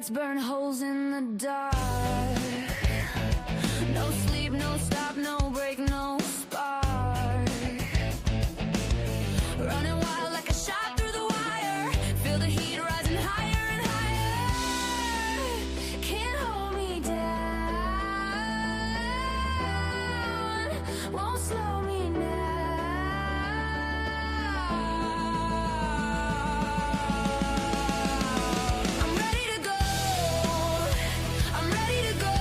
lights burn holes in the dark. No sleep, no stop, no break, no spark. Running wild like a shot through the wire. Feel the heat rising higher and higher. Can't hold me down. Won't slow me down. I'm ready to go. I'm ready to go.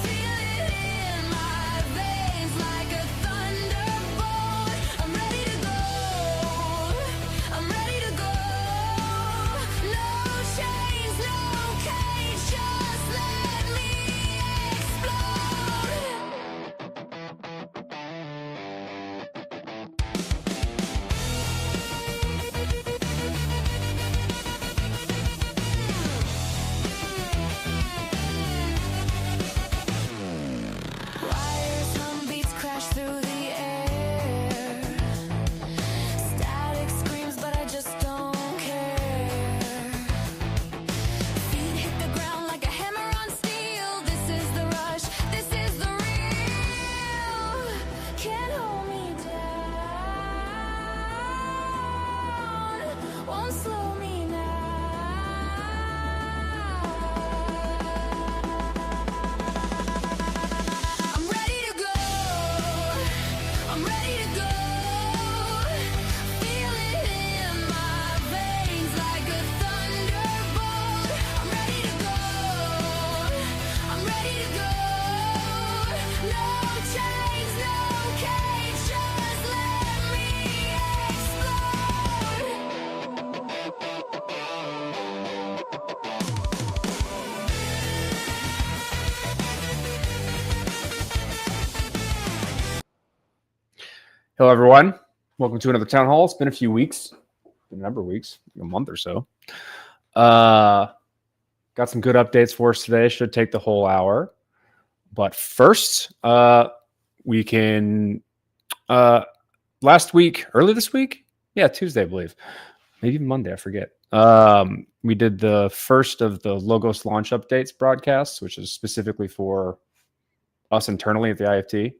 Feel it in my veins like a thunderbolt. I'm ready to go. I'm ready to go. No chains, no cage, just let me explode. Wires hum, beats crash through the air. Static screams, but I just don't care. Feet hit the ground like a hammer on steel. This is the rush, this is the real. Can't hold me down. Won't slow me now. I'm ready to go. I'm ready to go. Feel it in my veins like a thunderbolt. I'm ready to go. I'm ready to go. No chains, no cage, just let me explode. Hello, everyone. Welcome to another town hall. It's been a few weeks, been a number of weeks, a month or so. Got some good updates for us today. Should take the whole hour. But first, we can, last week, early this week? Yeah, Tuesday, I believe. Maybe even Monday, I forget. We did the first of the Logos launch updates broadcasts, which is specifically for us internally at the IFT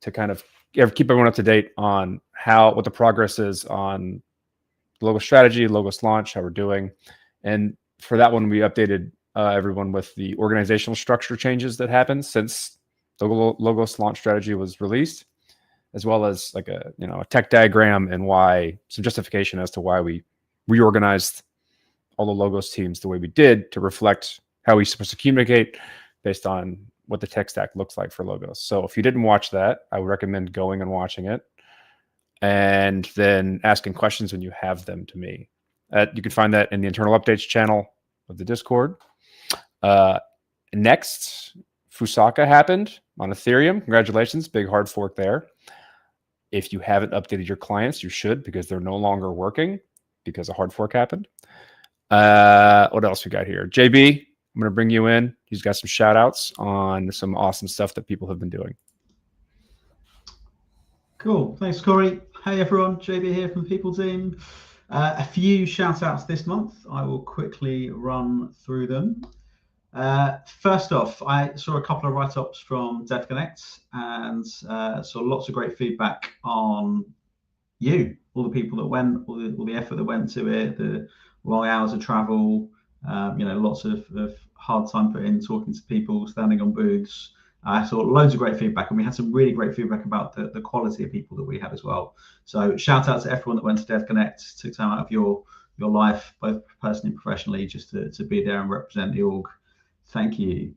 to kind of keep everyone up to date on what the progress is on the Logos strategy, Logos launch, how we're doing. And for that one, we updated everyone with the organizational structure changes that happened since the Logos launch strategy was released, as well as like a tech diagram and some justification as to why we reorganized all the Logos teams the way we did to reflect how we're supposed to communicate based on what the tech stack looks like for Logos. So if you didn't watch that, I would recommend going and watching it and then asking questions when you have them to me. You can find that in the internal updates channel of the Discord. Next, Fusaka happened on Ethereum. Congratulations, big hard fork there. If you haven't updated your clients, you should, because they're no longer working because a hard fork happened. What else we got here? JB, I'm going to bring you in. He's got some shout outs on some awesome stuff that people have been doing. Cool. Thanks, Corey. Hey, everyone. JB here from People Team. A few shout outs this month. I will quickly run through them. First off, I saw a couple of write-ups from DevConnect and saw lots of great feedback on all the people that went, all the effort that went to it, the long hours of travel, lots of hard time put in talking to people, standing on booths. I saw loads of great feedback, and we had some really great feedback about the quality of people that we had as well. So shout out to everyone that went to DevConnect, took time out of your life, both personally and professionally, just to be there and represent the org. Thank you.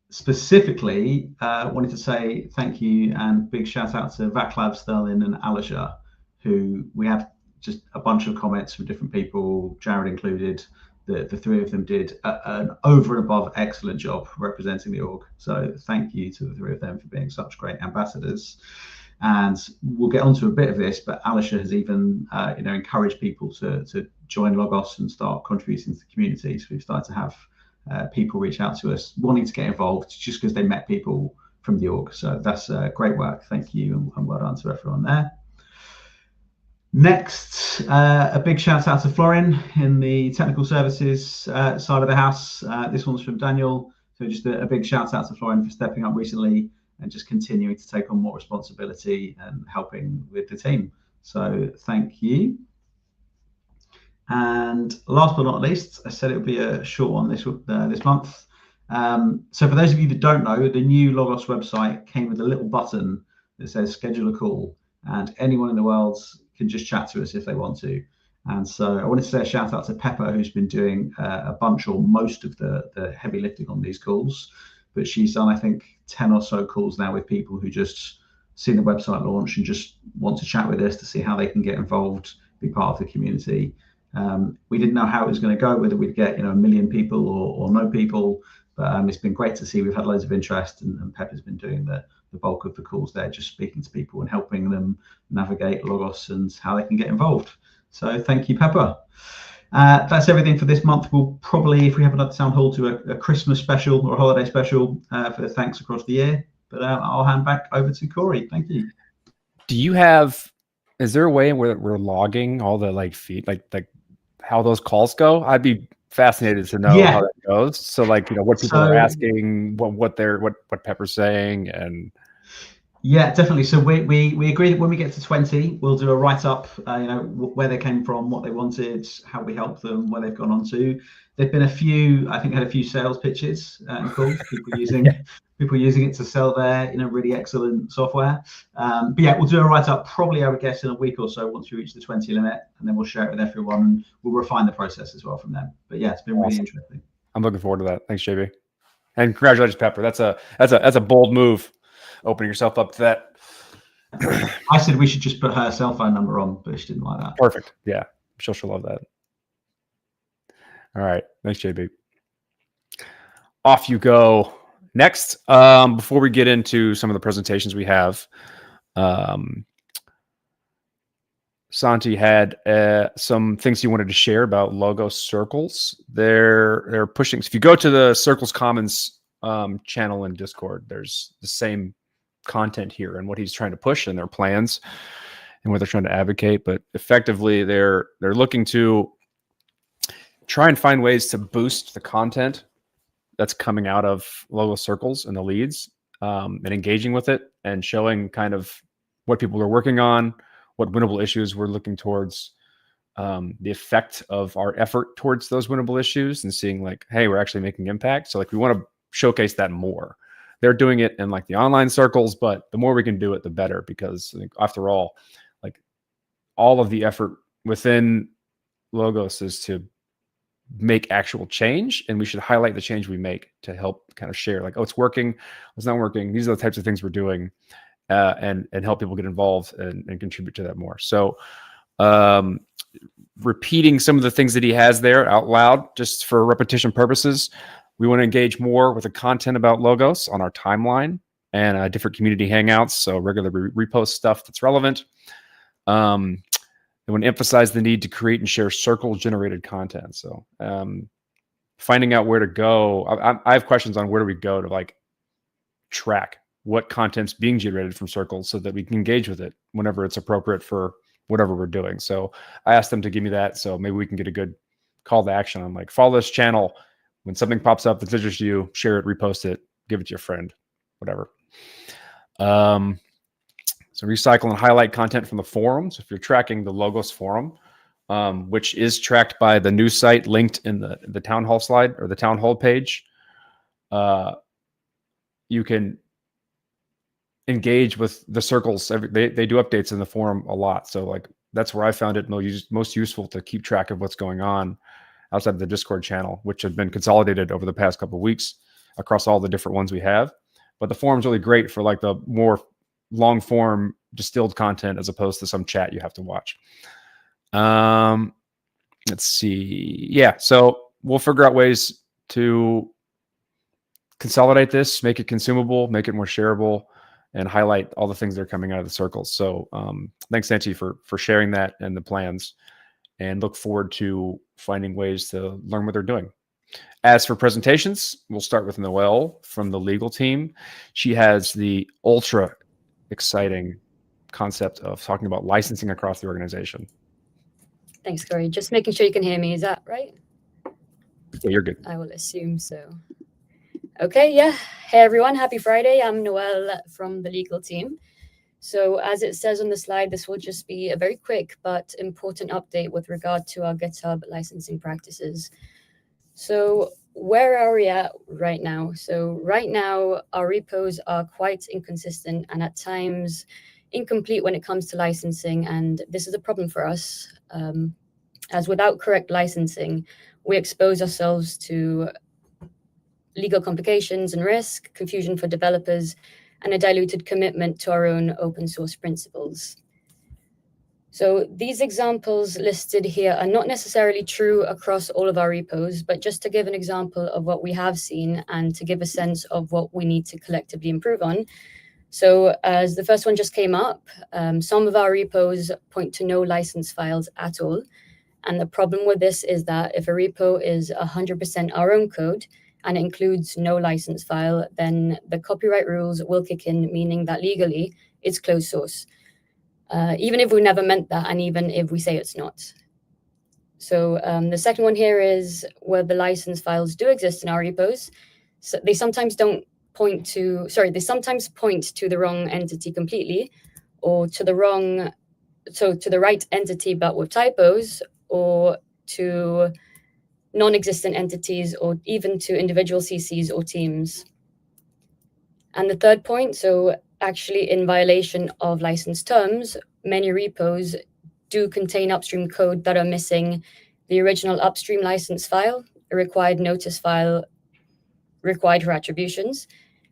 Specifically, wanted to say thank you and big shout out to Vaclav, Sterling and Alisha, who we had just a bunch of comments from different people, Jared included. The three of them did an over and above excellent job representing the org. So thank you to the three of them for being such great ambassadors. And we'll get onto a bit of this, but Alisha has even encouraged people to join Logos and start contributing to the community. So we've started to have people reach out to us wanting to get involved just because they met people from the org. So that's great work. Thank you, and well done to everyone there. Next, a big shout out to Florin in the technical services side of the house. This one's from Daniel. So just a big shout out to Florin for stepping up recently and just continuing to take on more responsibility and helping with the team. So thank you. And last but not least, I said it would be a short one this month. So for those of you that don't know, the new Logos website came with a little button that says schedule a call, and anyone in the world can just chat to us if they want to. And so I wanted to say a shout out to Pepper, who's been doing a bunch or most of the heavy lifting on these calls. But she's done, I think, 10 or so calls now with people who just seen the website launch and just want to chat with us to see how they can get involved, be part of the community. We didn't know how it was going to go, whether we'd get 1 million people or no people, but it's been great to see. We've had loads of interest, and Pepper's been doing the bulk of the calls there, just speaking to people and helping them navigate Logos and how they can get involved. So thank you, Pepper. That's everything for this month. We'll probably, if we have another town hall, do a Christmas special or a holiday special for the thanks across the year. But I'll hand back over to Corey. Thank you. Is there a way where we're logging all the feed, like how those calls go? I'd be fascinated to know how that goes. So what people are asking, what Pepper's saying, and yeah, definitely. So we agree that when we get to 20, we'll do a write up, where they came from, what they wanted, how we help them, where they've gone on to. There've been a few sales pitches and calls, people using it to sell their really excellent software. But yeah, we'll do a write up probably, I would guess, in a week or so once we reach the 20 limit, and then we'll share it with everyone, and we'll refine the process as well from them. But yeah, it's been really interesting. I'm looking forward to that. Thanks, JB, and congratulations, Pepper. That's a bold move, opening yourself up to that. I said we should just put her cell phone number on, but she didn't like that. Perfect. Yeah, she'll love that. All right, thanks, JB. Off you go. Next, before we get into some of the presentations we have, Santi had some things he wanted to share about Logos Circles. They're pushing. So if you go to the Circles Commons channel in Discord, there's the same content here and what he's trying to push and their plans and what they're trying to advocate. But effectively, they're looking to try and find ways to boost the content that's coming out of Logos Circles and the leads, and engaging with it and showing kind of what people are working on, what winnable issues we're looking towards, the effect of our effort towards those winnable issues, and seeing hey, we're actually making impact. So we want to showcase that more. They're doing it in the online circles, but the more we can do it, the better, because after all, all of the effort within Logos is to make actual change, and we should highlight the change we make to help kind of share oh, it's working, it's not working, these are the types of things we're doing, and help people get involved and contribute to that more. So repeating some of the things that he has there out loud, just for repetition purposes, we want to engage more with the content about Logos on our timeline and different community hangouts, so regular repost stuff that's relevant. I want to emphasize the need to create and share circle-generated content. So finding out where to go. I have questions on where do we go to track what content's being generated from circles so that we can engage with it whenever it's appropriate for whatever we're doing. So I asked them to give me that, so maybe we can get a good call to action. I'm follow this channel. When something pops up that's interesting to you, share it, repost it, give it to your friend, whatever. So recycle and highlight content from the forums. If you're tracking the Logos forum, which is tracked by the news site linked in the town hall slide or the town hall page, you can engage with the circles. They do updates in the forum a lot. So that's where I found it most useful to keep track of what's going on outside of the Discord channel, which have been consolidated over the past couple of weeks across all the different ones we have. But the forum's really great for the more long form distilled content as opposed to some chat you have to watch. Let's see. Yeah. So we'll figure out ways to consolidate this, make it consumable, make it more shareable, and highlight all the things that are coming out of the circles. So thanks, Santi, for sharing that and the plans, and look forward to finding ways to learn what they're doing. As for presentations, we'll start with Noelle from the legal team. She has the ultra exciting concept of talking about licensing across the organization. Thanks, Corey. Just making sure you can hear me. Is that right? Yeah, you're good. I will assume so. Okay, yeah. Hey, everyone. Happy Friday. I'm Noelle from the legal team. So as it says on the slide, this will just be a very quick but important update with regard to our GitHub licensing practices. So where are we at right now? So right now, our repos are quite inconsistent and at times incomplete when it comes to licensing. And this is a problem for us, as without correct licensing, we expose ourselves to legal complications and risk, confusion for developers, and a diluted commitment to our own open source principles. So these examples listed here are not necessarily true across all of our repos, but just to give an example of what we have seen and to give a sense of what we need to collectively improve on. So as the first one just came up, some of our repos point to no license files at all. And the problem with this is that if a repo is 100% our own code and it includes no license file, then the copyright rules will kick in, meaning that legally it's closed source. Even if we never meant that, and even if we say it's not. So the second one here is where the license files do exist in our repos. So they sometimes point to the wrong entity completely, or to the right entity but with typos, or to non-existent entities, or even to individual CCs or teams. And the third point, so actually in violation of license terms, many repos do contain upstream code that are missing the original upstream license file, a required notice file required for attributions,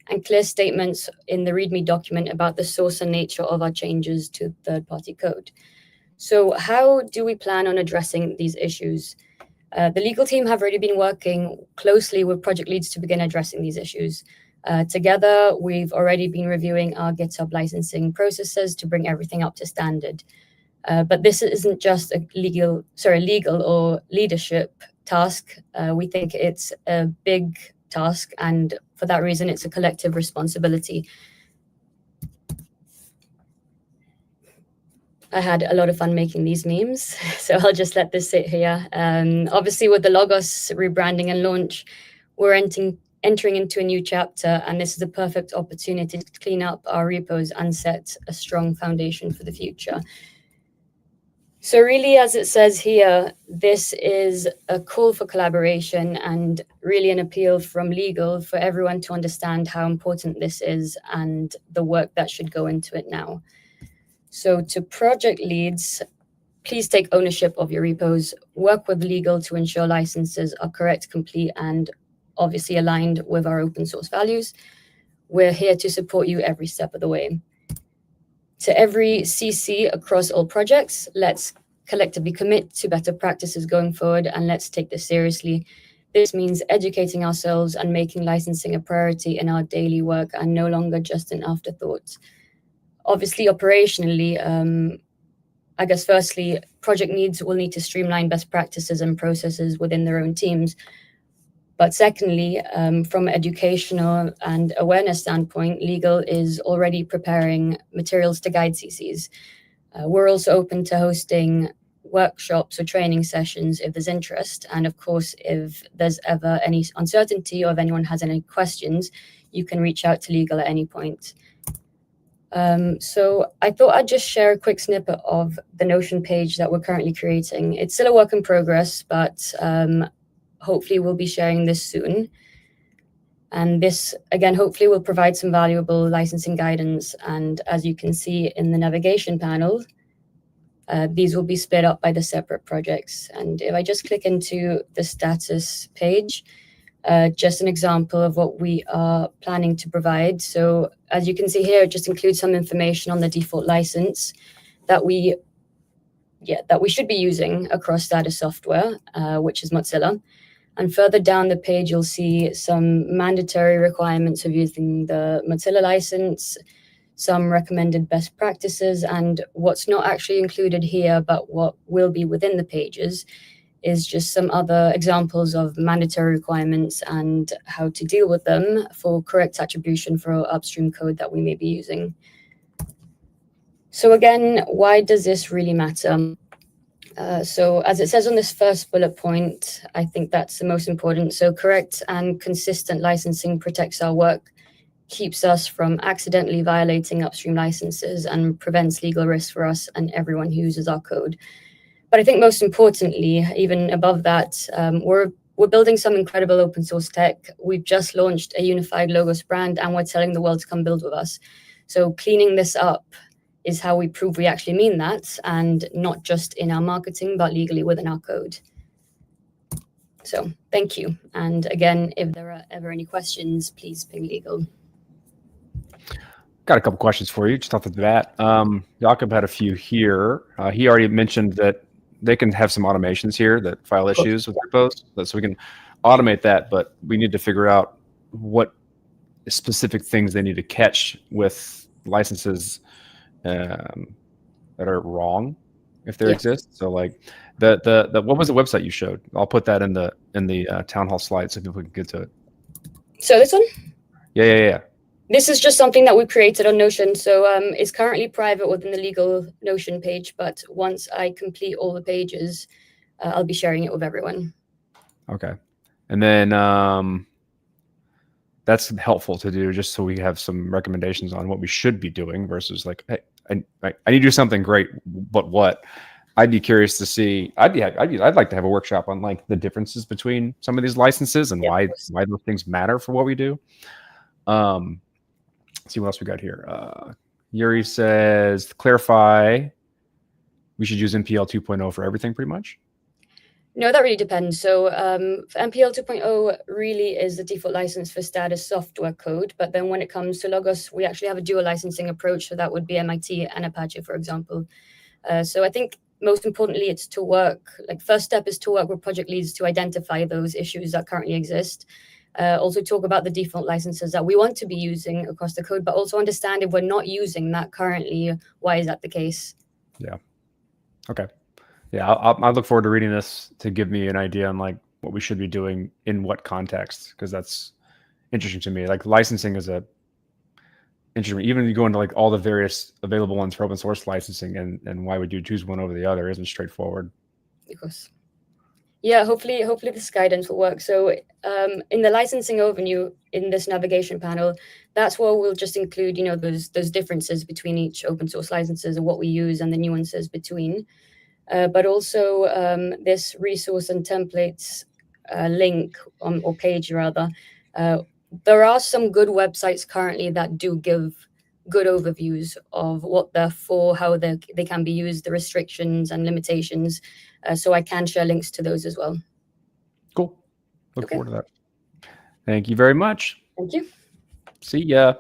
and clear statements in the README document about the source and nature of our changes to third-party code. So how do we plan on addressing these issues? The legal team have already been working closely with project leads to begin addressing these issues. Together, we've already been reviewing our GitHub licensing processes to bring everything up to standard. But this isn't just a legal or leadership task. We think it's a big task, and for that reason, it's a collective responsibility. I had a lot of fun making these memes, so I'll just let this sit here. Obviously, with the Logos rebranding and launch, we're entering into a new chapter, and this is a perfect opportunity to clean up our repos and set a strong foundation for the future. So really, as it says here, this is a call for collaboration and really an appeal from legal for everyone to understand how important this is and the work that should go into it now. So to project leads, please take ownership of your repos, work with legal to ensure licenses are correct, complete, and obviously aligned with our open source values. We're here to support you every step of the way. To every CC across all projects, let's collectively commit to better practices going forward, and let's take this seriously. This means educating ourselves and making licensing a priority in our daily work and no longer just an afterthought. Obviously, operationally, I guess firstly, project leads will need to streamline best practices and processes within their own teams. But secondly, from an educational and awareness standpoint, legal is already preparing materials to guide CCs. We're also open to hosting workshops or training sessions if there's interest. And of course, if there's ever any uncertainty or if anyone has any questions, you can reach out to legal at any point. So I thought I'd just share a quick snippet of the Notion page that we're currently creating. It's still a work in progress, but hopefully we'll be sharing this soon. And this, again, hopefully will provide some valuable licensing guidance. And as you can see in the navigation panel, these will be split up by the separate projects. And if I just click into the status page, just an example of what we are planning to provide. So as you can see here, it just includes some information on the default license that we should be using across status software, which is Mozilla. And further down the page, you'll see some mandatory requirements of using the Mozilla license, some recommended best practices, and what's not actually included here, but what will be within the pages, is just some other examples of mandatory requirements and how to deal with them for correct attribution for our upstream code that we may be using. So again, why does this really matter? So as it says on this first bullet point, I think that's the most important. So correct and consistent licensing protects our work, keeps us from accidentally violating upstream licenses, and prevents legal risk for us and everyone who uses our code. But I think most importantly, even above that, we're building some incredible open source tech. We've just launched a unified logos brand, and we're telling the world to come build with us. So cleaning this up is how we prove we actually mean that, and not just in our marketing, but legally within our code. So thank you. And again, if there are ever any questions, please ping legal. Got a couple questions for you just off the bat. Jakob had a few here. He already mentioned that they can have some automations here that file issues with repos, so we can automate that, but we need to figure out what specific things they need to catch with licenses that are wrong, if there exist. So like the what was the website you showed? I'll put that in the town hall slide so people can get to it. So this one? Yeah. This is just something that we created on Notion. So it's currently private within the legal Notion page, but once I complete all the pages, I'll be sharing it with everyone. Okay. And then that's helpful to do just so we have some recommendations on what we should be doing versus like, hey, I need to do something great, but what? I'd be curious to see. I'd like to have a workshop on like the differences between some of these licenses and why those things matter for what we do. Let's see what else we got here. Yuri says, to clarify, we should use NPL 2.0 for everything pretty much? No, that really depends. So for NPL 2.0 really is the default license for status software code. But then when it comes to Logos, we actually have a dual licensing approach. So that would be MIT and Apache, for example. So I think most importantly, it's to work, like first step is to work with project leads to identify those issues that currently exist. Also talk about the default licenses that we want to be using across the code, but also understand if we're not using that currently, why is that the case? Yeah. Okay. Yeah, I look forward to reading this to give me an idea on like what we should be doing in what context, because that's interesting to me. Like licensing is interesting. Even if you go into like all the various available ones for open source licensing and why would you choose one over the other isn't straightforward. Of course. Yeah, hopefully this guidance will work. So in the licensing overview in this navigation panel, that's where we'll just include, those differences between each open source licenses and what we use and the nuances between. But also this resource and templates link or page rather. There are some good websites currently that do give good overviews of what they're for, how they can be used, the restrictions and limitations. So I can share links to those as well. Cool. Look forward to that. Thank you very much. Thank you. See ya.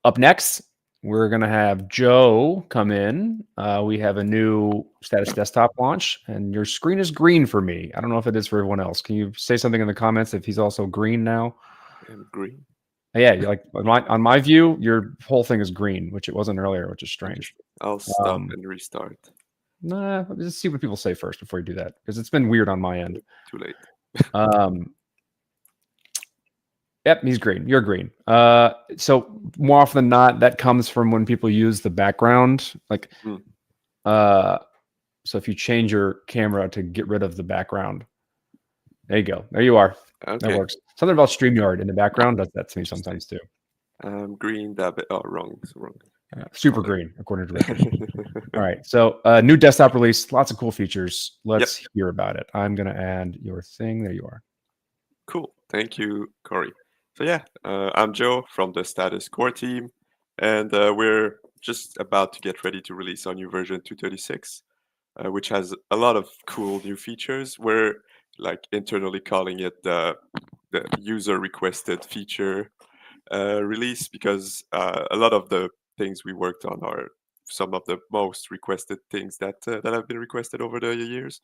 Up next, we're going to have Joe come in. We have a new status desktop launch, and your screen is green for me. I don't know if it is for everyone else. Can you say something in the comments if he's also green now? I'm green. Yeah, like on my view, your whole thing is green, which it wasn't earlier, which is strange. I'll stop and restart. Nah, let's see what people say first before you do that, because it's been weird on my end. Too late. Yep, he's green. You're green. So more often than not, that comes from when people use the background. Like, so if you change your camera to get rid of the background, there you go. There you are. Okay. That works. Something about StreamYard in the background does that to me sometimes too. Green, that bit. Oh, wrong. It's wrong. Super green, according to Rick. All right. So new desktop release, lots of cool features. Let's hear about it. I'm going to add your thing. There you are. Cool. Thank you, Corey. So yeah, I'm Joe from the Status Core team, and we're just about to get ready to release our new version 236, which has a lot of cool new features. We're like internally calling it the user requested feature release, because a lot of the things we worked on are some of the most requested things that have been requested over the years.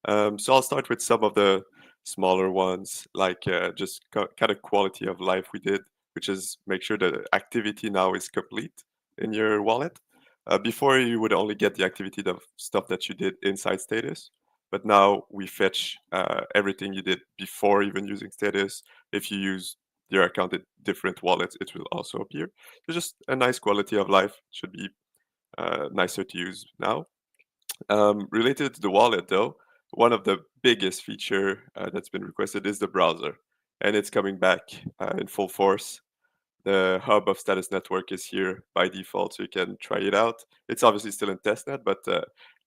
So I'll start with some of the smaller ones, like just kind of quality of life we did, which is make sure the activity now is complete in your wallet. Before you would only get the activity of stuff that you did inside status, but now we fetch everything you did before even using status. If you use your account in different wallets, it will also appear. So just a nice quality of life. Should be nicer to use now. Related to the wallet, though, one of the biggest feature that's been requested is the browser, and it's coming back in full force. The hub of Status Network is here by default, so you can try it out. It's obviously still in testnet, but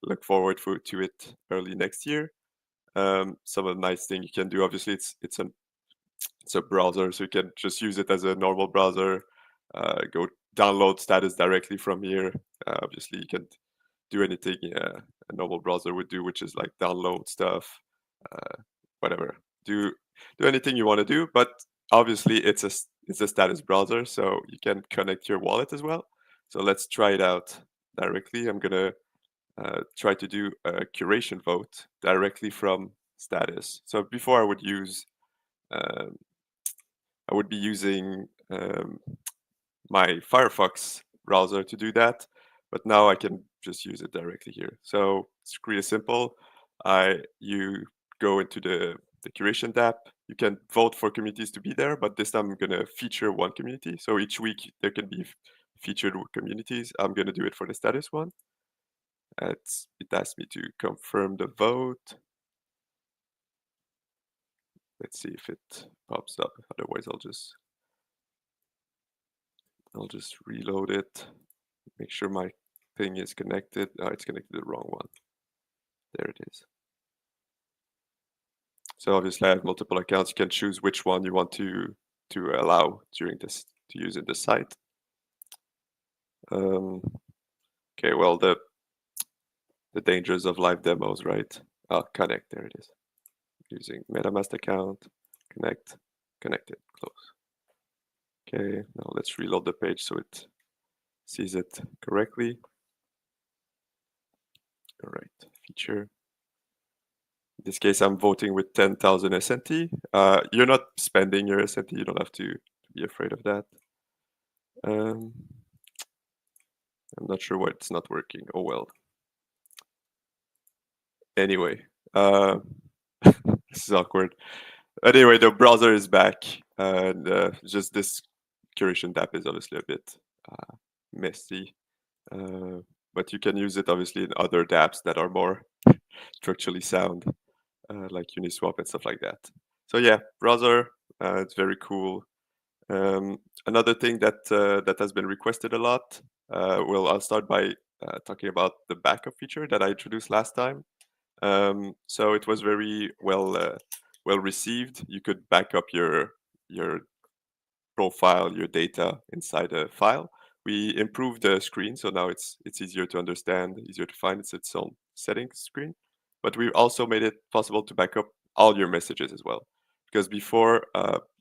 look forward to it early next year. Some of the nice thing you can do, obviously, it's a browser, so you can just use it as a normal browser. Go download Status directly from here. Obviously, you can do anything a normal browser would do, which is like download stuff, whatever. Do anything you want to do, but obviously it's a Status browser, so you can connect your wallet as well. So let's try it out directly. I'm gonna try to do a curation vote directly from Status. So before I would use, I would be using my Firefox browser to do that, but now I can just use it directly here. So it's really simple. You go into the curation tab. You can vote for communities to be there, but this time I'm gonna feature one community. So each week there can be featured communities. I'm gonna do it for the Status one. It asks me to confirm the vote. Let's see if it pops up. Otherwise, I'll just reload it. Make sure my thing is connected. Oh, it's connected to the wrong one. There it is. So obviously I have multiple accounts. You can choose which one you want to allow during this to use in the site. Okay, well the dangers of live demos, right? Connect, there it is. Using MetaMask account, connected, close. Okay, now let's reload the page so it sees it correctly. All right, feature. In this case, I'm voting with 10,000 SNT. You're not spending your SNT. You don't have to be afraid of that. I'm not sure why it's not working. Oh, well. Anyway, this is awkward. Anyway, the browser is back. And just this curation tab is obviously a bit messy. But you can use it obviously in other dApps that are more structurally sound. Like Uniswap and stuff like that. So yeah, browser, it's very cool. Another thing that has been requested a lot. Well, I'll start by talking about the backup feature that I introduced last time. So it was very well received. You could back up your profile, your data inside a file. We improved the screen, so now it's easier to understand, easier to find. It's its own settings screen. But we also made it possible to back up all your messages as well. Because before,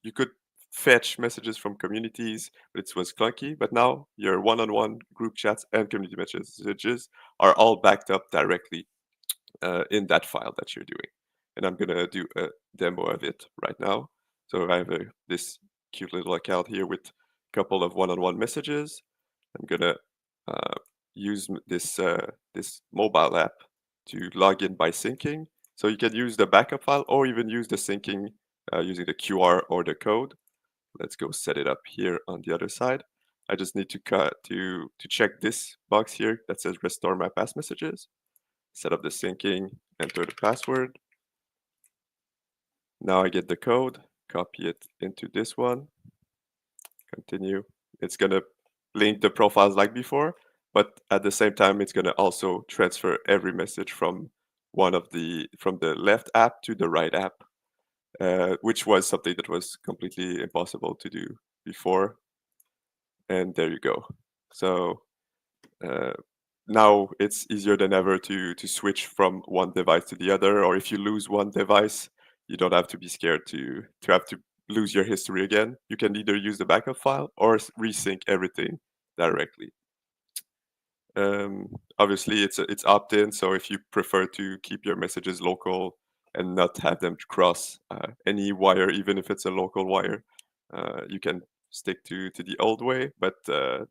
you could fetch messages from communities, but it was clunky. But now your one-on-one group chats and community messages are all backed up directly in that file that you're doing. And I'm gonna do a demo of it right now. So I have this cute little account here with a couple of one-on-one messages. I'm gonna use this mobile app to log in by syncing. So you can use the backup file or even use the syncing using the QR or the code. Let's go set it up here on the other side. I just need to check this box here that says restore my past messages. Set up the syncing, enter the password. Now I get the code, copy it into this one, continue. It's gonna link the profiles like before, but at the same time, it's gonna also transfer every message from the left app to the right app, which was something that was completely impossible to do before. And there you go. So now it's easier than ever to switch from one device to the other, or if you lose one device, you don't have to be scared to have to lose your history again. You can either use the backup file or resync everything directly. Obviously, it's opt-in, so if you prefer to keep your messages local and not have them cross any wire, even if it's a local wire, you can stick to the old way. But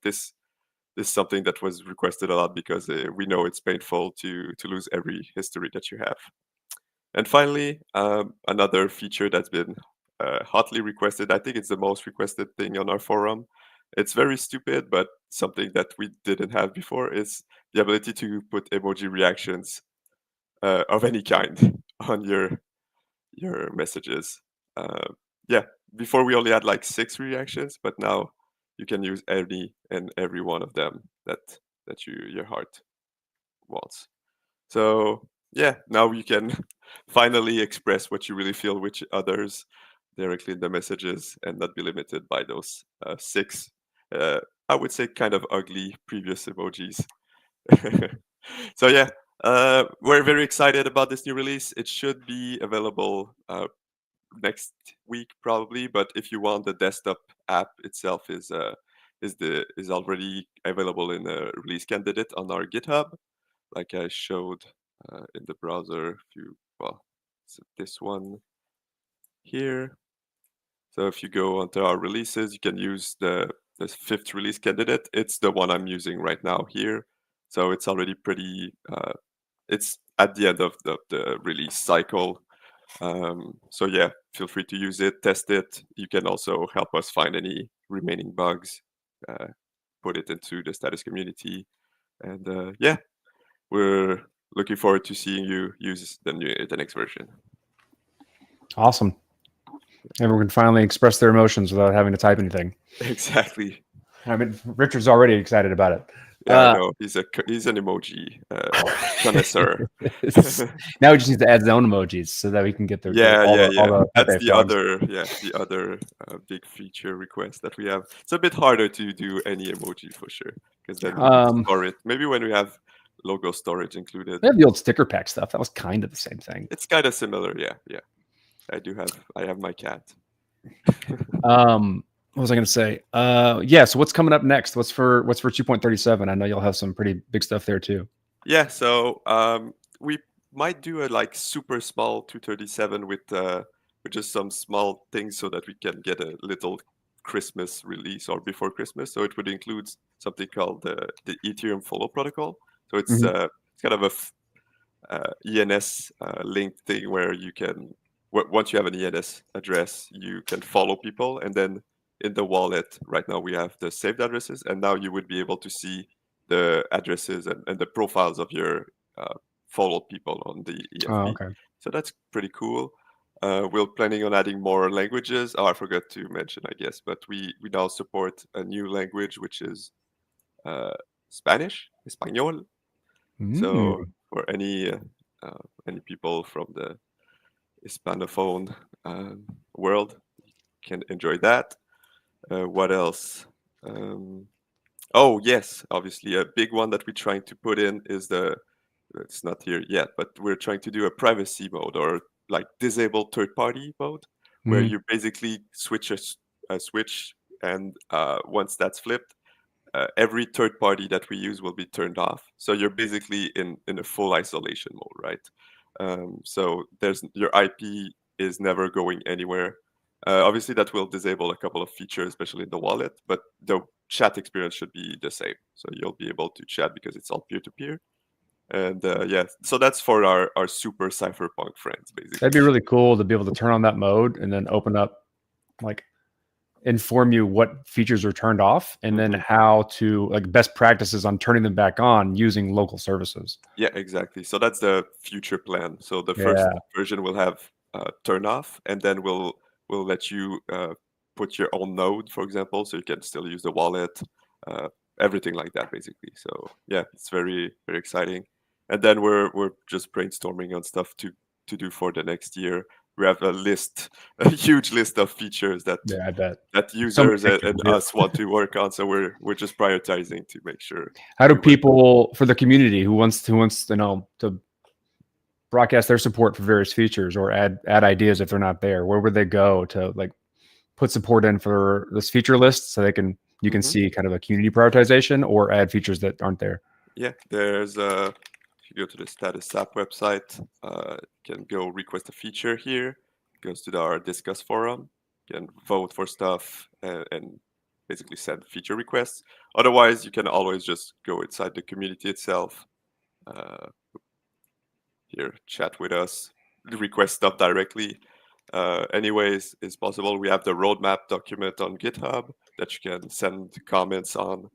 this is something that was requested a lot because we know it's painful to lose every history that you have. And finally, another feature that's been hotly requested. I think it's the most requested thing on our forum. It's very stupid, but something that we didn't have before is the ability to put emoji reactions of any kind on your messages. Yeah, before we only had like 6 reactions, but now you can use any and every one of them that your heart wants. So yeah, now you can finally express what you really feel with others directly in the messages and not be limited by those 6, I would say, kind of ugly previous emojis. So yeah, we're very excited about this new release. It should be available next week probably, but if you want, the desktop app itself is already available in a release candidate on our GitHub, like I showed in the browser. So this one here. So if you go onto our releases, you can use the 5th release candidate. It's the one I'm using right now here. So it's already pretty. It's at the end of the release cycle. So yeah, feel free to use it, test it. You can also help us find any remaining bugs, put it into the status community, and yeah, we're looking forward to seeing you use the next version. Awesome. Everyone can finally express their emotions without having to type anything. Exactly. I mean, Richard's already excited about it. Yeah, I know. He's an emoji connoisseur. Now we just need to add his own emojis so that we can get All the That's Pepe the frogs. other big feature request that we have. It's a bit harder to do any emoji for sure, because then we need to store it. Maybe when we have logo storage included. We have the old sticker pack stuff. That was kind of the same thing. It's kind of similar, yeah. I have my cat. What was I going to say? Yeah. So what's coming up next? What's for 2.37? I know you'll have some pretty big stuff there too. Yeah. So we might do a like super small 237 with just some small things so that we can get a little Christmas release or before Christmas. So it would include something called the Ethereum Follow protocol. So it's kind of a ENS linked thing where you can once you have an ENS address, you can follow people, and then in the wallet right now we have the saved addresses, and now you would be able to see the addresses and the profiles of your followed people on the EFT. Oh, okay. So that's pretty cool. We're planning on adding more languages. Oh, I forgot to mention, I guess, but we now support a new language, which is Spanish, Español. So for any people from the Hispanophone world, can enjoy that. What else? Oh yes, obviously a big one that we're trying to put in is it's not here yet, but we're trying to do a privacy mode or like disable third-party mode, where you basically switch a switch, and once that's flipped, every third party that we use will be turned off. So you're basically in a full isolation mode, right? So your IP is never going anywhere. Obviously, that will disable a couple of features, especially in the wallet, but the chat experience should be the same. So you'll be able to chat because it's all peer-to-peer. And yeah, so that's for our super cypherpunk friends, basically. That'd be really cool to be able to turn on that mode and then open up, like, inform you what features are turned off, and then how to, like, best practices on turning them back on using local services. Yeah, exactly. So that's the future plan. So the first version will have turn off, and then we'll let you put your own node, for example, so you can still use the wallet, everything like that, basically. So yeah, it's very, very exciting. And then we're just brainstorming on stuff to do for the next year. We have a huge list of features that I bet that users and us want to work on. So we're just prioritizing to make sure. How do people, for the community who wants to broadcast their support for various features or add ideas if they're not there, where would they go to, like, put support in for this feature list so you can see kind of a community prioritization or add features that aren't there? Yeah, there's if you go to the Status App website, you can go request a feature here. It goes to our Discuss forum. You can vote for stuff and basically send feature requests. Otherwise, you can always just go inside the community itself. Here, chat with us, request stuff directly. anyways is possible. We have the roadmap document on GitHub that you can send comments on.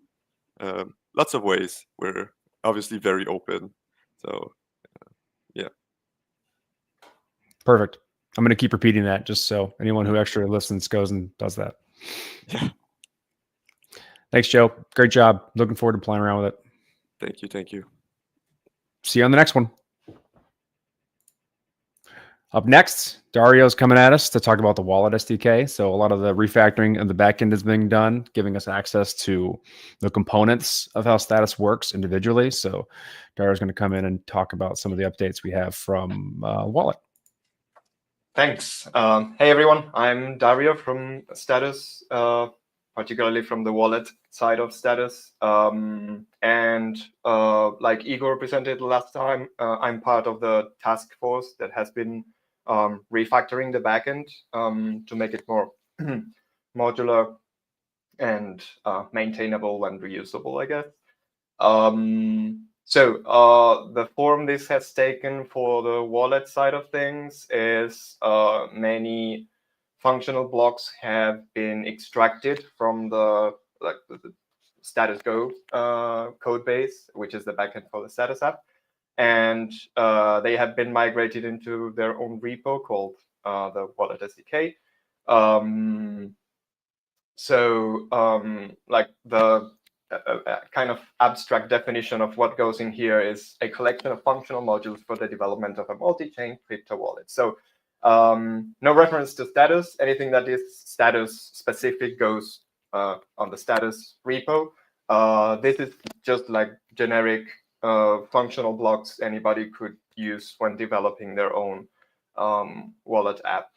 Lots of ways. We're obviously very open. So, yeah. Perfect. I'm going to keep repeating that just so anyone who actually listens goes and does that. Yeah. Thanks, Joe. Great job. Looking forward to playing around with it. Thank you. Thank you. See you on the next one. Up next, Dario's coming at us to talk about the Wallet-SDK. So a lot of the refactoring of the backend is being done, giving us access to the components of how status works individually. So Dario's going to come in and talk about some of the updates we have from Wallet. Thanks. Hey, everyone. I'm Dario from Status, particularly from the wallet side of Status. Like Igor presented last time, I'm part of the task force that has been refactoring the backend to make it more modular and maintainable and reusable, I guess. The form this has taken for the wallet side of things is many functional blocks have been extracted from the status go code base, which is the backend for the status app. And they have been migrated into their own repo called the Wallet-SDK. Like the kind of abstract definition of what goes in here is a collection of functional modules for the development of a multi-chain crypto wallet. So no reference to status. Anything that is status specific goes on the status repo. This is just like generic functional blocks anybody could use when developing their own wallet app.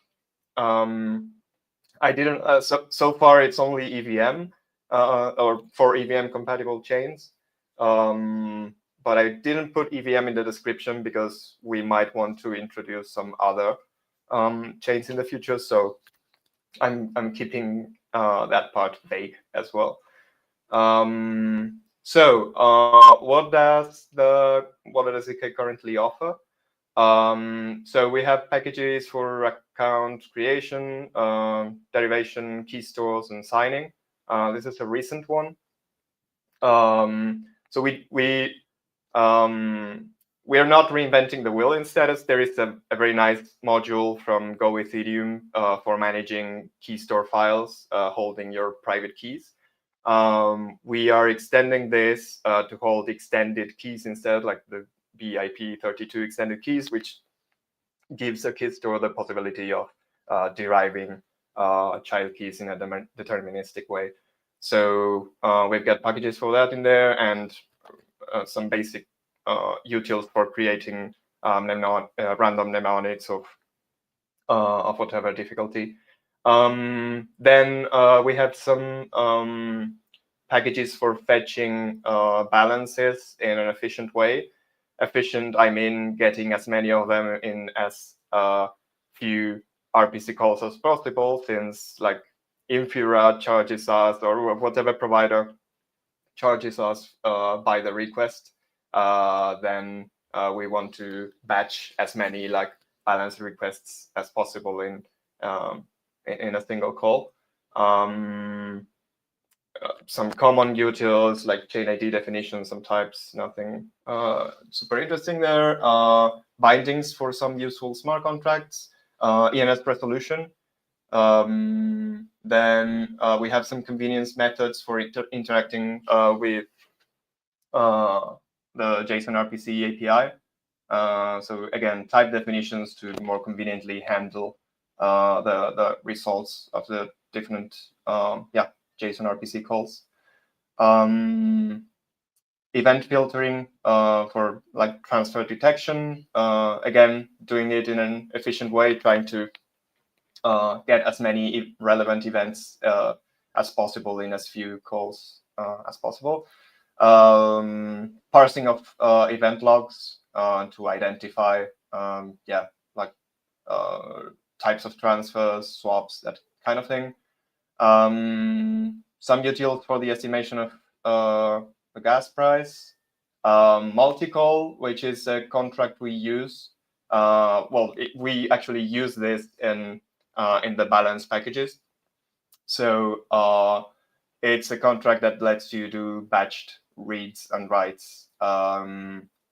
I didn't, so far it's only EVM or for EVM compatible chains. But I didn't put EVM in the description because we might want to introduce some other chains in the future. So I'm keeping that part vague as well. What does the Wallet-SDK currently offer? So we have packages for account creation, derivation, key stores, and signing. This is a recent one. So we are not reinventing the wheel in Status. There is a very nice module from Go Ethereum for managing key store files, holding your private keys. We are extending this to hold extended keys instead, like the BIP32 extended keys, which gives a key store the possibility of deriving child keys in a deterministic way. So we've got packages for that in there, and some basic utils for creating random mnemonics of whatever difficulty. Then we have some packages for fetching balances in an efficient way. Efficient, I mean getting as many of them in as few RPC calls as possible, since like Infura charges us, or whatever provider charges us by the request, then we want to batch as many like balance requests as possible in a single call. Some common utils like chain ID definition, some types, nothing super interesting there. Bindings for some useful smart contracts, ENS resolution. Then we have some convenience methods for interacting with the JSON RPC API. So again, type definitions to more conveniently handle the results of the different JSON RPC calls. Event filtering for like transfer detection. Again, doing it in an efficient way, trying to get as many relevant events as possible in as few calls as possible. Parsing of event logs to identify types of transfers, swaps, that kind of thing. Some utils for the estimation of the gas price. Multi-call, which is a contract we use. We actually use this in in the balance packages. So it's a contract that lets you do batched reads and writes.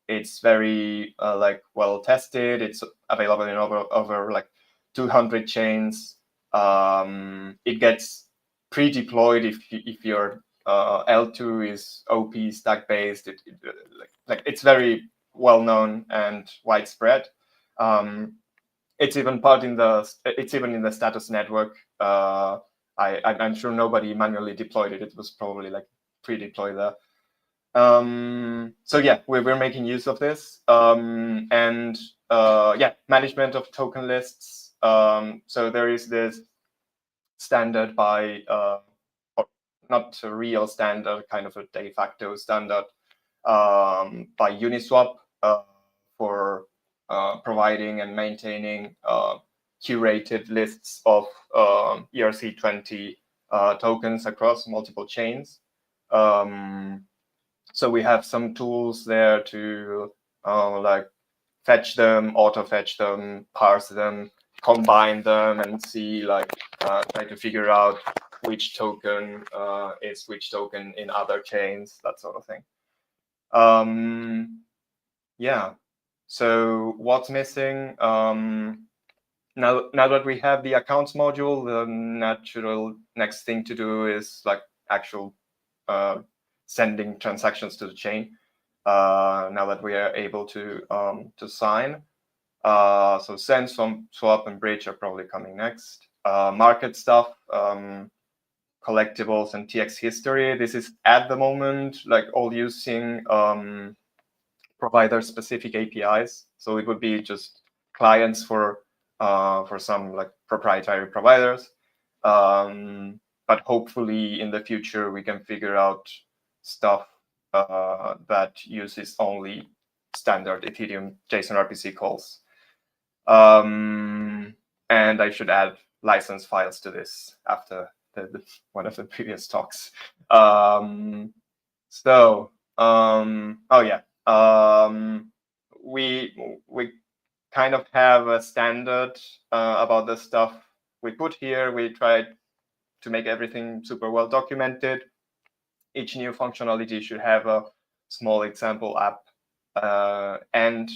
It's very like well tested. It's available in over like 200 chains. It gets pre-deployed if your L2 is OP stack based. Like it's very well known and widespread. It's even in the status network. I'm sure nobody manually deployed it. It was probably like pre-deployed there. So yeah, we're making use of this. And yeah, management of token lists. So there is this standard by, or not a real standard, kind of a de facto standard by Uniswap for providing and maintaining curated lists of ERC20 tokens across multiple chains. So we have some tools there to like fetch them, auto fetch them, parse them, combine them, and see like try to figure out which token is which token in other chains, that sort of thing. Yeah. So what's missing? Now that we have the accounts module, the natural next thing to do is like actual sending transactions to the chain. Now that we are able to sign, so send, swap, and bridge are probably coming next. Market stuff, collectibles, and TX history. This is at the moment like all using provider-specific APIs. So it would be just clients for some like proprietary providers. But hopefully in the future we can figure out stuff that uses only standard Ethereum JSON RPC calls. And I should add license files to this after one of the previous talks. Oh yeah. We kind of have a standard about the stuff we put here. We tried to make everything super well documented. Each new functionality should have a small example app. And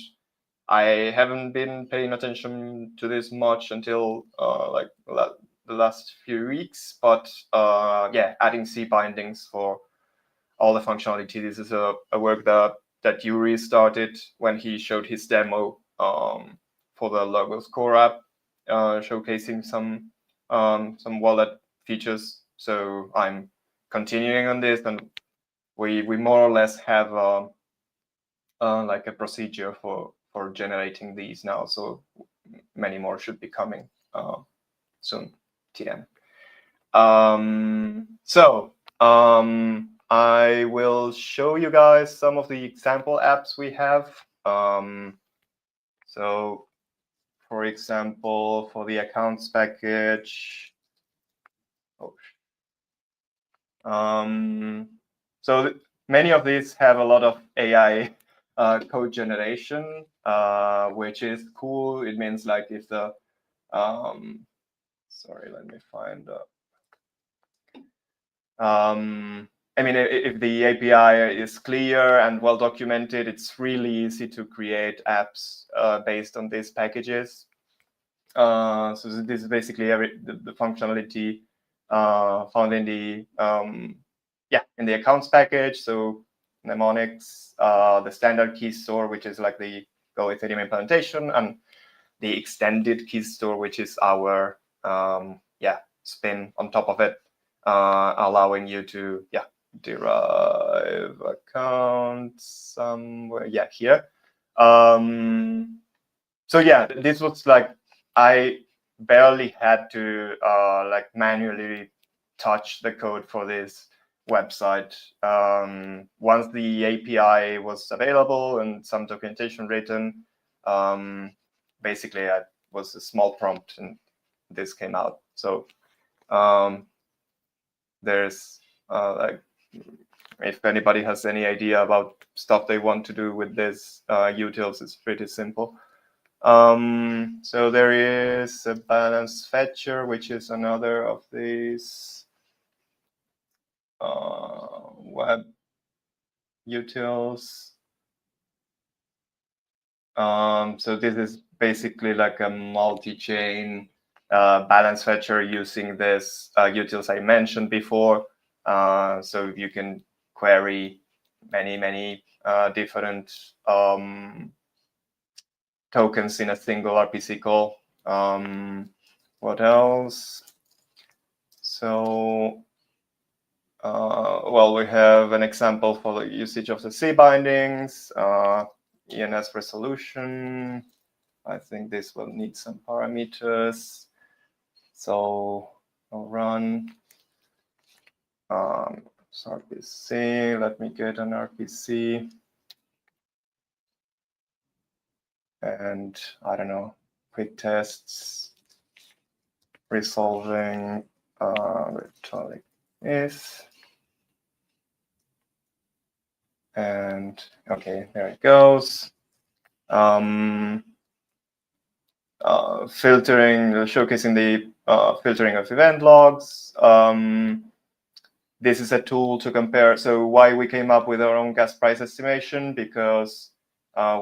I haven't been paying attention to this much until like the last few weeks, but yeah, adding C bindings for all the functionality. This is a work that Yuri started when he showed his demo for the Logos core app, showcasing some wallet features. So I'm continuing on this, and we more or less have like a procedure for generating these now. So many more should be coming soon. TM. I will show you guys some of the example apps we have. So, for example, for the accounts package. So many of these have a lot of AI code generation, which is cool. It means like if the sorry, let me find I mean, if the API is clear and well documented, it's really easy to create apps based on these packages. So this is basically the functionality found in the in the accounts package. So mnemonics, the standard key store, which is like the Go Ethereum implementation, and the extended key store, which is our spin on top of it, allowing you to derive accounts somewhere here. So yeah, this was like I barely had to like manually touch the code for this website. Once the API was available and some documentation written, basically it was a small prompt and this came out. So there's like, if anybody has any idea about stuff they want to do with this utils, it's pretty simple. So there is a balance fetcher, which is another of these web utils. So this is basically like a multi-chain balance fetcher using this utils I mentioned before. So you can query many different tokens in a single RPC call. What else? So, well, we have an example for the usage of the C bindings, ENS resolution. I think this will need some parameters. So I'll run RPC. Let me get an RPC. And I don't know, quick tests, resolving rhetoric is. And okay, there it goes. Filtering, showcasing the filtering of event logs. This is a tool to compare. So why we came up with our own gas price estimation, because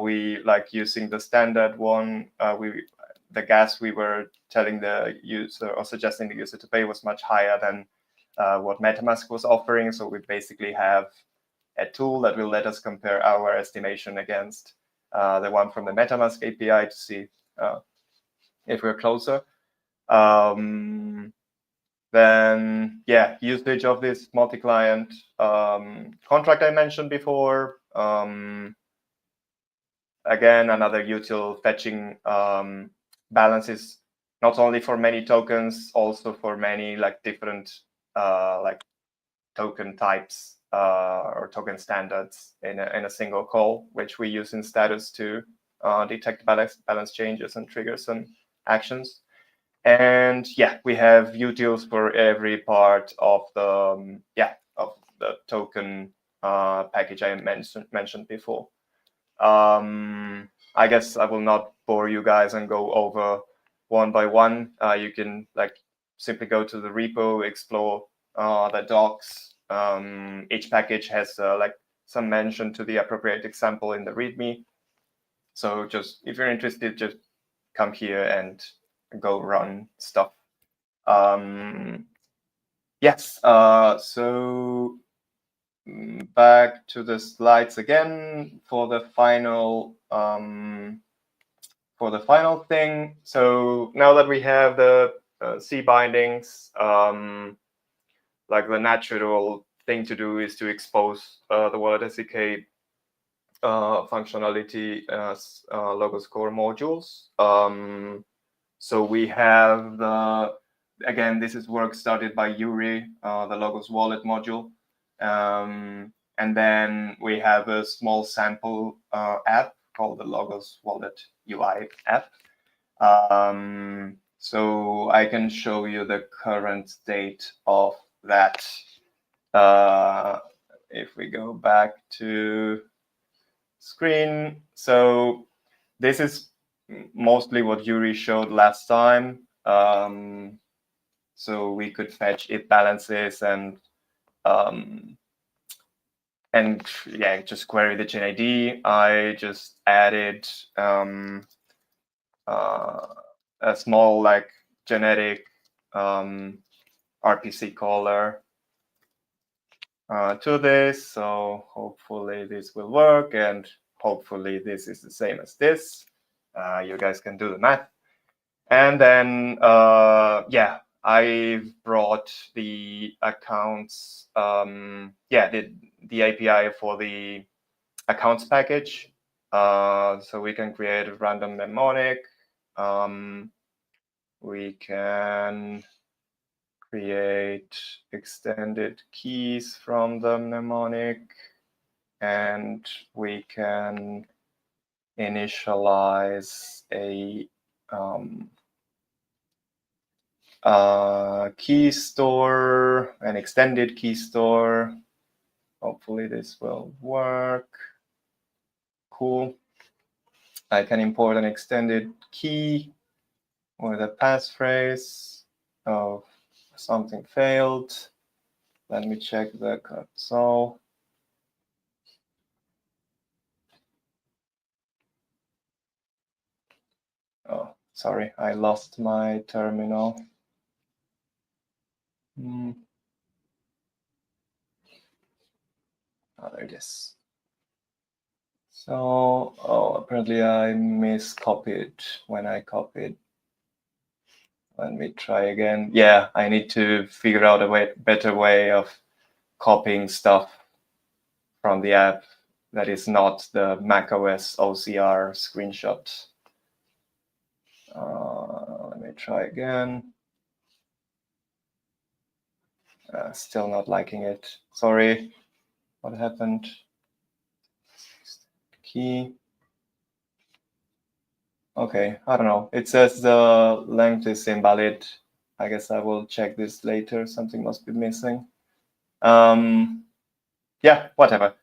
we like using the standard one. The gas we were telling the user or suggesting the user to pay was much higher than what MetaMask was offering. So we basically have a tool that will let us compare our estimation against the one from the MetaMask API to see if we're closer. Then, yeah, usage of this multi-client contract I mentioned before. Again, another util fetching balances not only for many tokens, also for many like different like token types or token standards in a single call, which we use in status to detect balance changes and trigger some actions. And yeah, we have utils for every part of the token package I mentioned before. I guess I will not bore you guys and go over one by one. You can like simply go to the repo, explore the docs. Each package has like some mention to the appropriate example in the README. So just if you're interested, just come here and go run stuff. Yes. So back to the slides again for the final thing. So now that we have the C bindings, like the natural thing to do is to expose the Wallet-SDK functionality as Logos core modules. So we have again, this is work started by Yuri, the Logos wallet module. And then we have a small sample app called the Logos Wallet UI app. So I can show you the current state of that. If we go back to screen. So this is mostly what Yuri showed last time. So we could fetch if balances and yeah, just query the chain ID. I just added a small like genetic RPC caller to this. So hopefully this will work, and hopefully this is the same as this. You guys can do the math. And then, yeah, I've brought the accounts, yeah, the API for the accounts package. So we can create a random mnemonic. We can create extended keys from the mnemonic, and we can initialize a key store, an extended key store. Hopefully this will work. Cool. I can import an extended key with a passphrase. Oh, something failed. Let me check the console. Oh, sorry, I lost my terminal. Oh, there it is. So, apparently I miscopied when I copied. Let me try again. Yeah, I need to figure out a better way of copying stuff from the app that is not the macOS OCR screenshot. Let me try again. Still not liking it. Sorry. What happened? Key. Okay, I don't know. It says the length is invalid. I guess I will check this later. Something must be missing. Yeah, whatever.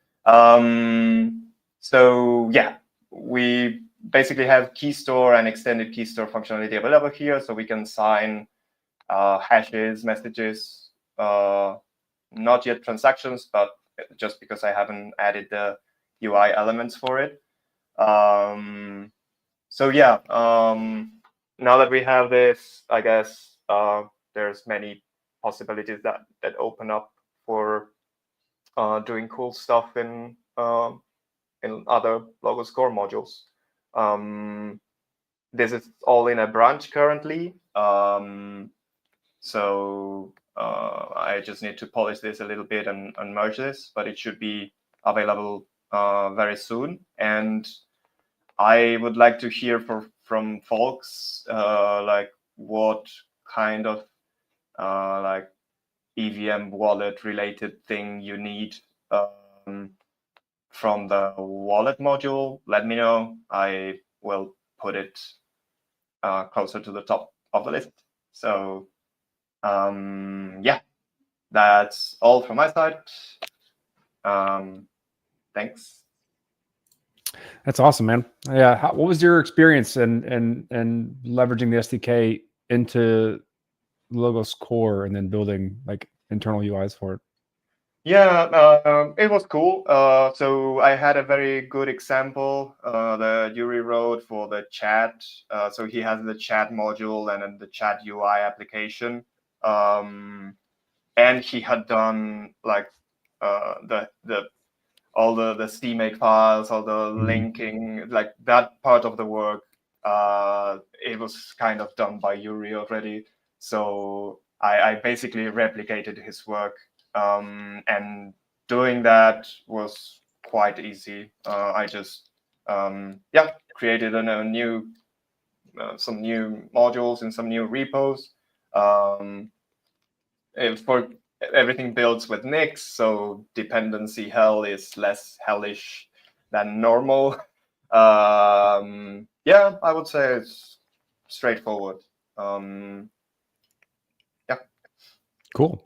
So yeah, we basically have key store and extended key store functionality available here, so we can sign hashes, messages, not yet transactions, but just because I haven't added the UI elements for it. So yeah, now that we have this, I guess there's many possibilities that open up for doing cool stuff in other Logos core modules. This is all in a branch currently, so I just need to polish this a little bit and merge this, but it should be available very soon. And I would like to hear from folks like what kind of like EVM wallet related thing you need from the wallet module. Let me know. I will put it closer to the top of the list. So yeah, that's all from my side. Thanks. That's awesome, man. Yeah. What was your experience in leveraging the SDK into Logos core and then building like internal UIs for it? Yeah, it was cool. So I had a very good example that Yuri wrote for the chat. So he has the chat module and then the chat UI application. And he had done like all the CMake files, all the linking, like that part of the work. It was kind of done by Yuri already. So I basically replicated his work. And doing that was quite easy. I just created some new modules and some new repos. For everything builds with Nix, so dependency hell is less hellish than normal. Yeah, I would say it's straightforward. Yeah. Cool.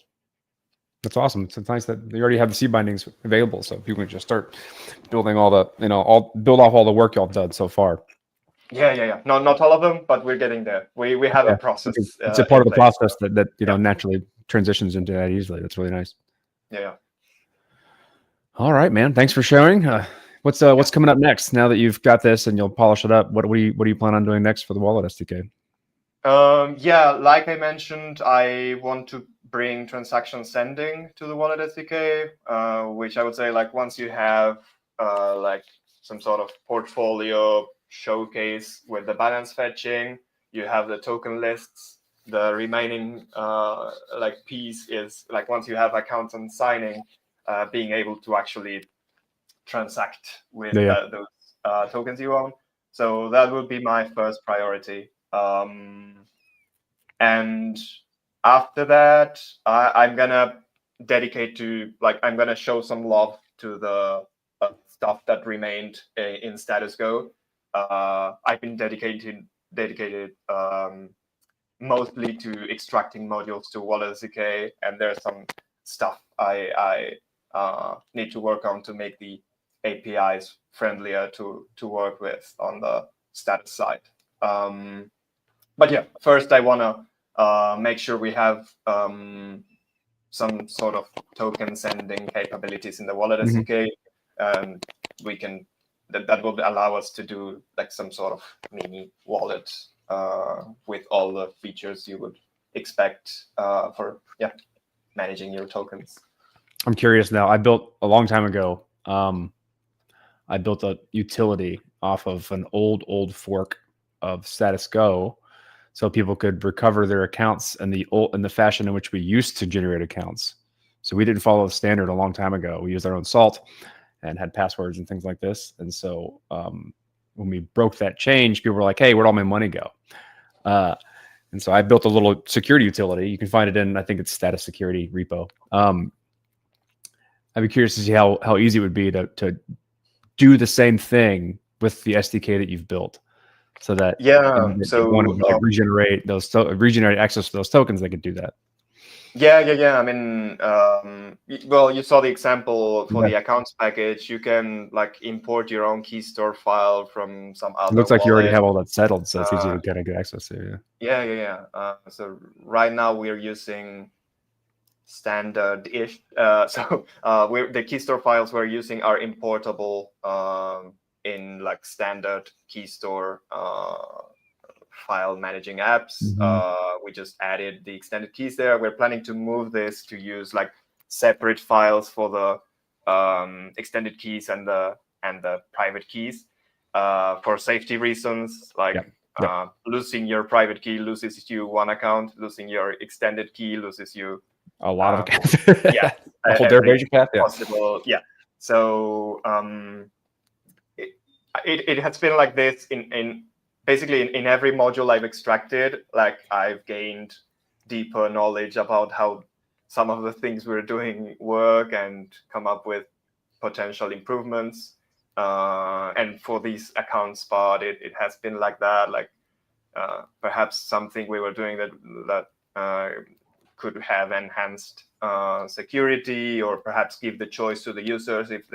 That's awesome. It's nice that you already have the C bindings available, so people can just start building all the, build off all the work y'all have done so far. Yeah. Not all of them, but we're getting there. We have a process. It's a part of the process that naturally transitions into that easily. That's really nice. Yeah. All right, man. Thanks for sharing. What's coming up next now that you've got this and you'll polish it up? What do you plan on doing next for the Wallet SDK? Yeah, like I mentioned, I want to bring transaction sending to the Wallet SDK, which I would say like once you have like some sort of portfolio showcase with the balance fetching, you have the token lists. The remaining like piece is like once you have accounts and signing, being able to actually transact with those tokens you own. So that would be my first priority. And after that, I'm gonna dedicate to I'm gonna show some love to the stuff that remained in status quo. I've been dedicated mostly to extracting modules to Wallet-SDK, and there's some stuff I need to work on to make the APIs friendlier to work with on the status side. But yeah, first I want to make sure we have some sort of token sending capabilities in the Wallet-SDK. We can that will allow us to do like some sort of mini wallet with all the features you would expect for managing your tokens. I'm curious now. I built a long time ago. I built a utility off of an old fork of Status Go, so people could recover their accounts in the fashion in which we used to generate accounts. So we didn't follow the standard a long time ago. We used our own salt and had passwords and things like this. And so when we broke that change, people were like, "Hey, where'd all my money go?" And so I built a little security utility. You can find it in, I think it's Status Security repo. I'd be curious to see how easy it would be to do the same thing with the SDK that you've built, so that so regenerate access to those tokens, they could do that. I mean, well, you saw the example for the accounts package. You can like import your own key store file from some other. It looks like wallet. you already have all that settled, so it's easy to kind of get access to. So right now we're using standard-ish. The key store files we're using are importable in like standard key store file managing apps. We just added the extended keys there. We're planning to move this to use like separate files for the extended keys and the private keys for safety reasons. Like losing your private key loses you one account, losing your extended key loses you a lot of accounts. A whole derivation path. Possible. So it has been like this in basically in every module I've extracted. Like I've gained deeper knowledge about how some of the things we're doing work and come up with potential improvements. And for these accounts part, it has been like that. Like perhaps something we were doing that could have enhanced security, or perhaps give the choice to the users if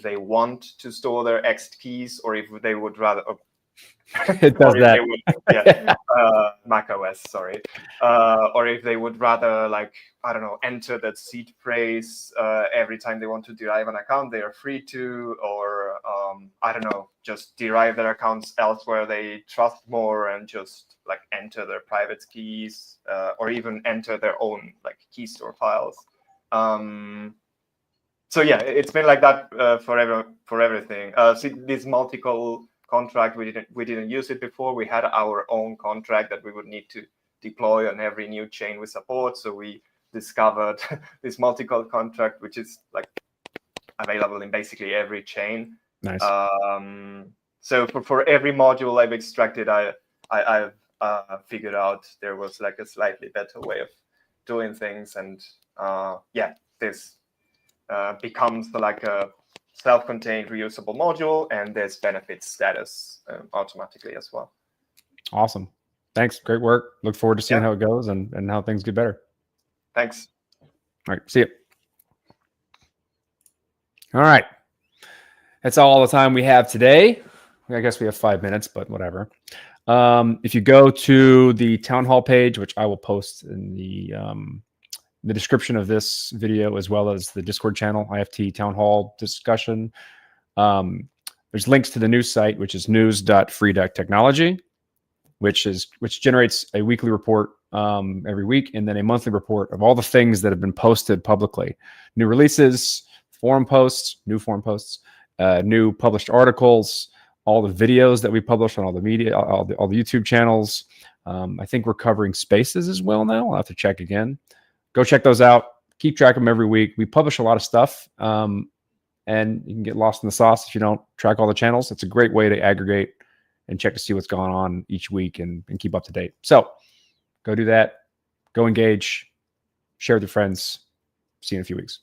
they want to store their X keys, or if they would rather. It does that. Mac OS, sorry. Or if they would rather, like, I don't know, enter that seed phrase every time they want to derive an account, they are free to, or I don't know, just derive their accounts elsewhere they trust more and just like enter their private keys, or even enter their own like key store files. So yeah, it's been like that for everything. See, this multiple contract, we didn't use it before. We had our own contract that we would need to deploy on every new chain we support. So we discovered this multiple contract, which is like available in basically every chain. Nice. So for every module I've extracted, I've figured out there was like a slightly better way of doing things, and this becomes like a self-contained reusable module, and there's benefits status automatically as well. Awesome. Thanks. Great work. Look forward to seeing how it goes and how things get better. Thanks. All right. See you. All right. That's all the time we have today. I guess we have 5 minutes, but whatever. If you go to the town hall page, which I will post in the description of this video, as well as the Discord channel, IFT Townhall discussion. There's links to the news site, which is news.free.technology, which generates a weekly report every week, and then a monthly report of all the things that have been posted publicly. New releases, forum posts, new forum posts, new published articles, all the videos that we publish on all the media, all the YouTube channels. I think we're covering spaces as well now. I'll have to check again. Go check those out. Keep track of them every week. We publish a lot of stuff, and you can get lost in the sauce if you don't track all the channels. It's a great way to aggregate and check to see what's going on each week and keep up to date. So go do that. Go engage. Share with your friends. See you in a few weeks.